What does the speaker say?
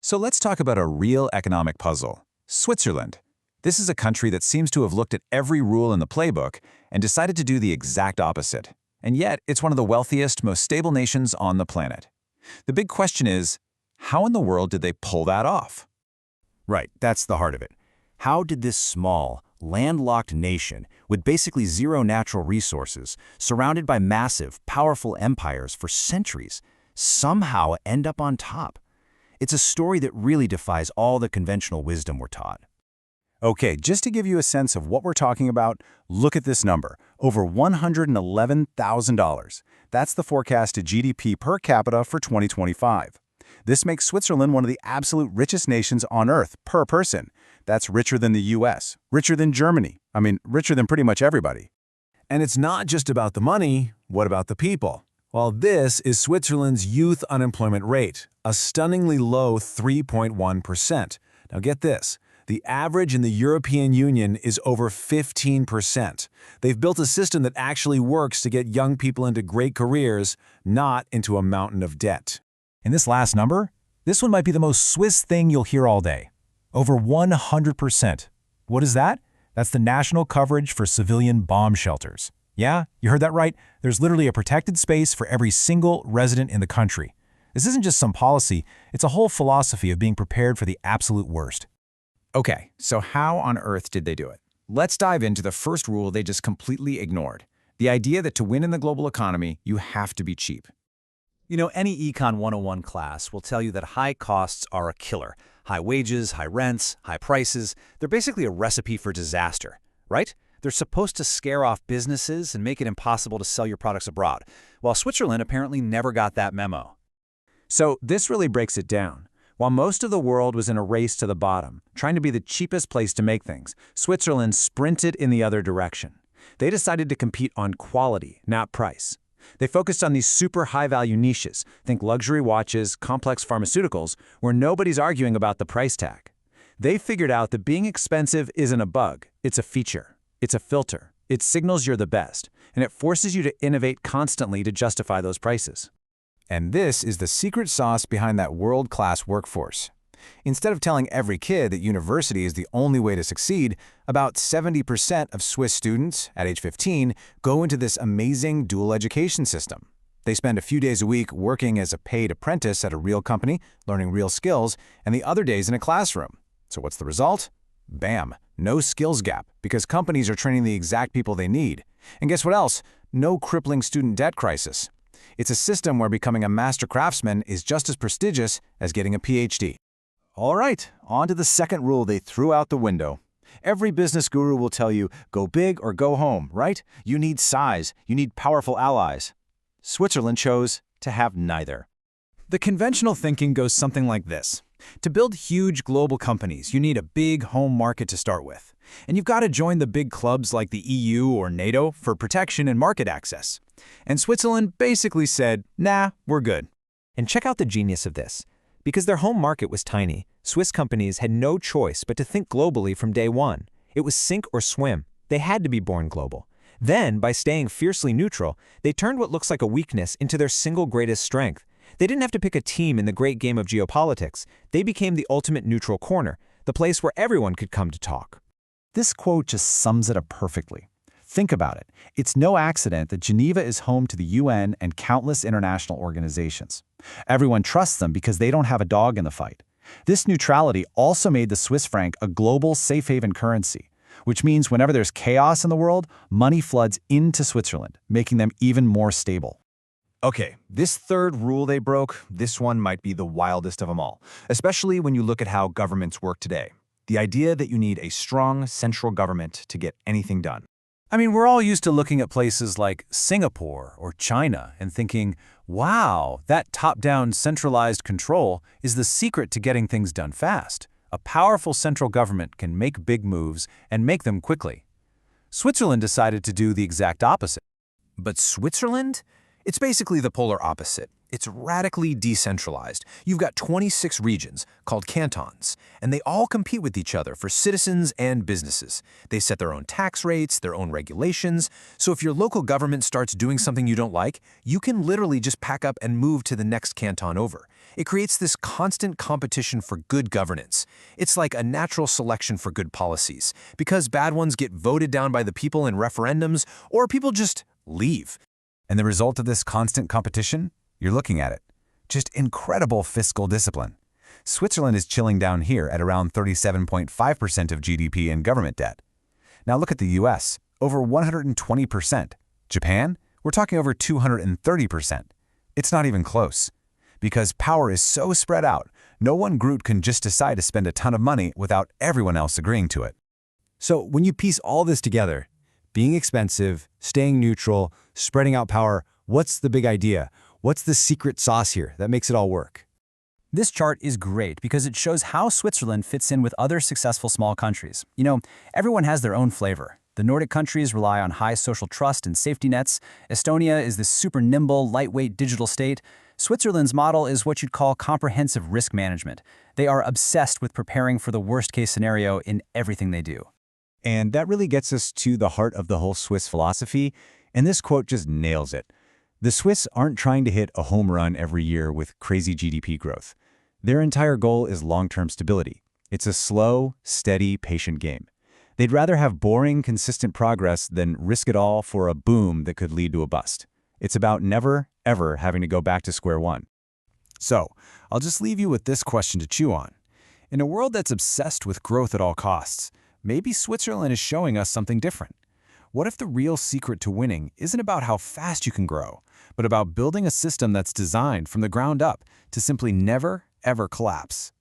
So let's talk about a real economic puzzle. Switzerland. This is a country that seems to have looked at every rule in the playbook and decided to do the exact opposite. And yet, it's one of the wealthiest, most stable nations on the planet. The big question is, how in the world did they pull that off? Right, that's the heart of it. How did this small, landlocked nation, with basically zero natural resources, surrounded by massive, powerful empires for centuries, somehow end up on top? It's a story that really defies all the conventional wisdom we're taught. Okay, just to give you a sense of what we're talking about, look at this number, over $111,000. That's the forecasted GDP per capita for 2025. This makes Switzerland one of the absolute richest nations on Earth per person. That's richer than the US, richer than Germany, richer than pretty much everybody. And it's not just about the money. What about the people? Well, this is Switzerland's youth unemployment rate, a stunningly low 3.1%. Now get this. The average in the European Union is over 15%. They've built a system that actually works to get young people into great careers, not into a mountain of debt. And this last number? This one might be the most Swiss thing you'll hear all day. Over 100%. What is that? That's the national coverage for civilian bomb shelters. Yeah, you heard that right. There's literally a protected space for every single resident in the country. This isn't just some policy, it's a whole philosophy of being prepared for the absolute worst. Okay, so how on earth did they do it? Let's dive into the first rule they just completely ignored. The idea that to win in the global economy, you have to be cheap. You know, any Econ 101 class will tell you that high costs are a killer. High wages, high rents, high prices, they're basically a recipe for disaster, right? They're supposed to scare off businesses and make it impossible to sell your products abroad, while Switzerland apparently never got that memo. So this really breaks it down. While most of the world was in a race to the bottom, trying to be the cheapest place to make things, Switzerland sprinted in the other direction. They decided to compete on quality, not price. They focused on these super high-value niches, think luxury watches, complex pharmaceuticals, where nobody's arguing about the price tag. They figured out that being expensive isn't a bug, it's a feature. It's a filter. It signals you're the best, and it forces you to innovate constantly to justify those prices. And this is the secret sauce behind that world-class workforce. Instead of telling every kid that university is the only way to succeed, about 70% of Swiss students at age 15 go into this amazing dual education system. They spend a few days a week working as a paid apprentice at a real company, learning real skills, and the other days in a classroom. So what's the result? Bam, no skills gap, because companies are training the exact people they need. And guess what else? No crippling student debt crisis. It's a system where becoming a master craftsman is just as prestigious as getting a PhD. All right, on to the second rule they threw out the window. Every business guru will tell you, go big or go home, right? You need size, you need powerful allies. Switzerland chose to have neither. The conventional thinking goes something like this. To build huge global companies, you need a big home market to start with. And you've got to join the big clubs like the EU or NATO for protection and market access. And Switzerland basically said, nah, we're good. And check out the genius of this. Because their home market was tiny, Swiss companies had no choice but to think globally from day one. It was sink or swim. They had to be born global. Then, by staying fiercely neutral, they turned what looks like a weakness into their single greatest strength. They didn't have to pick a team in the great game of geopolitics. They became the ultimate neutral corner, the place where everyone could come to talk. This quote just sums it up perfectly. Think about it. It's no accident that Geneva is home to the UN and countless international organizations. Everyone trusts them because they don't have a dog in the fight. This neutrality also made the Swiss franc a global safe haven currency, which means whenever there's chaos in the world, money floods into Switzerland, making them even more stable. Okay, this third rule they broke, this one might be the wildest of them all, especially when you look at how governments work today. The idea that you need a strong central government to get anything done. We're all used to looking at places like Singapore or China and thinking, wow, that top-down centralized control is the secret to getting things done fast. A powerful central government can make big moves and make them quickly. Switzerland decided to do the exact opposite. But Switzerland? It's basically the polar opposite. It's radically decentralized. You've got 26 regions, called cantons, and they all compete with each other for citizens and businesses. They set their own tax rates, their own regulations, so if your local government starts doing something you don't like, you can literally just pack up and move to the next canton over. It creates this constant competition for good governance. It's like a natural selection for good policies, because bad ones get voted down by the people in referendums, or people just leave. And the result of this constant competition? You're looking at it. Just incredible fiscal discipline. Switzerland is chilling down here at around 37.5% of GDP in government debt. Now look at the US, over 120%. Japan, we're talking over 230%. It's not even close. Because power is so spread out, no one group can just decide to spend a ton of money without everyone else agreeing to it. So when you piece all this together, being expensive, staying neutral, spreading out power, what's the big idea? What's the secret sauce here that makes it all work? This chart is great because it shows how Switzerland fits in with other successful small countries. You know, everyone has their own flavor. The Nordic countries rely on high social trust and safety nets. Estonia is this super nimble, lightweight digital state. Switzerland's model is what you'd call comprehensive risk management. They are obsessed with preparing for the worst-case scenario in everything they do. And that really gets us to the heart of the whole Swiss philosophy, and this quote just nails it. The Swiss aren't trying to hit a home run every year with crazy GDP growth. Their entire goal is long-term stability. It's a slow, steady, patient game. They'd rather have boring, consistent progress than risk it all for a boom that could lead to a bust. It's about never, ever having to go back to square one. So, I'll just leave you with this question to chew on. In a world that's obsessed with growth at all costs, maybe Switzerland is showing us something different. What if the real secret to winning isn't about how fast you can grow, but about building a system that's designed from the ground up to simply never, ever collapse?